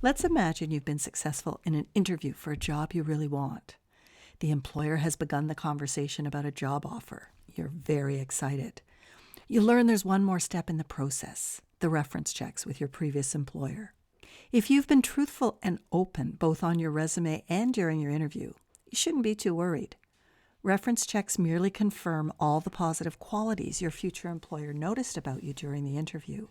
Let's imagine you've been successful in an interview for a job you really want. The employer has begun the conversation about a job offer. You're very excited. You learn there's one more step in the process, the reference checks with your previous employer. If you've been truthful and open both on your resume and during your interview, you shouldn't be too worried. Reference checks merely confirm all the positive qualities your future employer noticed about you during the interview.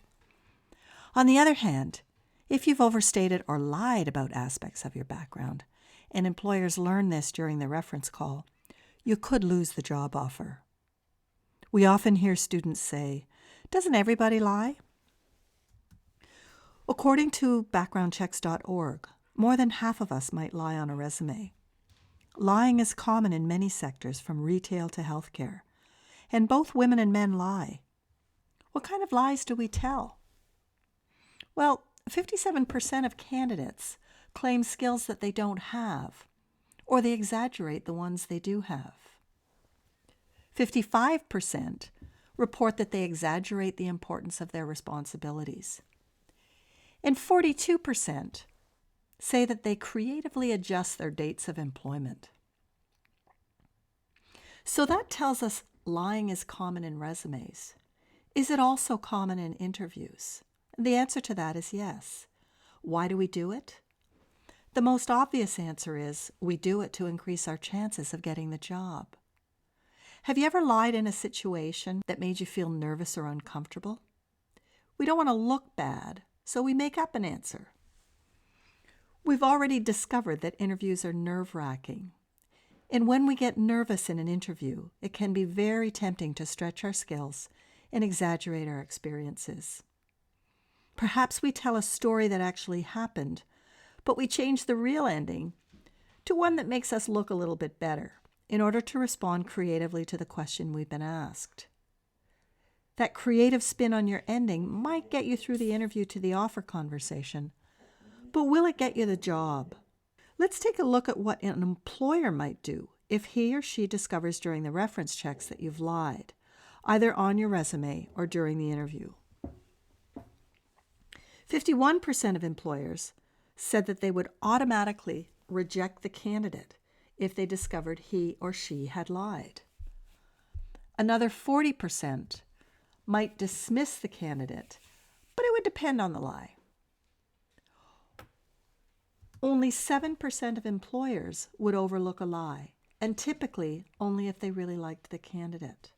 On the other hand, if you've overstated or lied about aspects of your background, and employers learn this during the reference call, you could lose the job offer. We often hear students say, "Doesn't everybody lie?" According to backgroundchecks.org, more than half of us might lie on a resume. Lying is common in many sectors from retail to healthcare, and both women and men lie. What kind of lies do we tell? Well, 57% of candidates claim skills that they don't have, or they exaggerate the ones they do have. 55% report that they exaggerate the importance of their responsibilities. And 42% say that they creatively adjust their dates of employment. So that tells us lying is common in resumes. Is it also common in interviews? The answer to that is yes. Why do we do it? The most obvious answer is we do it to increase our chances of getting the job. Have you ever lied in a situation that made you feel nervous or uncomfortable? We don't want to look bad, so we make up an answer. We've already discovered that interviews are nerve-wracking. And when we get nervous in an interview, it can be very tempting to stretch our skills and exaggerate our experiences. Perhaps we tell a story that actually happened, but we change the real ending to one that makes us look a little bit better in order to respond creatively to the question we've been asked. That creative spin on your ending might get you through the interview to the offer conversation, but will it get you the job? Let's take a look at what an employer might do if he or she discovers during the reference checks that you've lied, either on your resume or during the interview. 51% of employers said that they would automatically reject the candidate if they discovered he or she had lied. Another 40% might dismiss the candidate, but it would depend on the lie. Only 7% of employers would overlook a lie, and typically only if they really liked the candidate.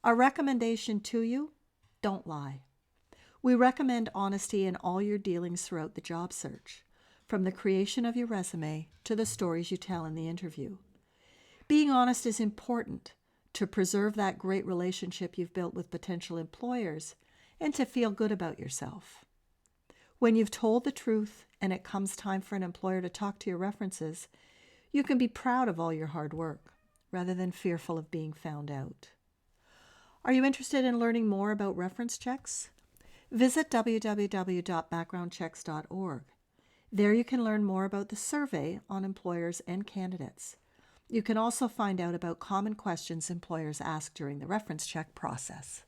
Our recommendation to you, don't lie. We recommend honesty in all your dealings throughout the job search, from the creation of your resume to the stories you tell in the interview. Being honest is important to preserve that great relationship you've built with potential employers and to feel good about yourself. When you've told the truth and it comes time for an employer to talk to your references, you can be proud of all your hard work rather than fearful of being found out. Are you interested in learning more about reference checks? Visit www.backgroundchecks.org. There you can learn more about the survey on employers and candidates. You can also find out about common questions employers ask during the reference check process.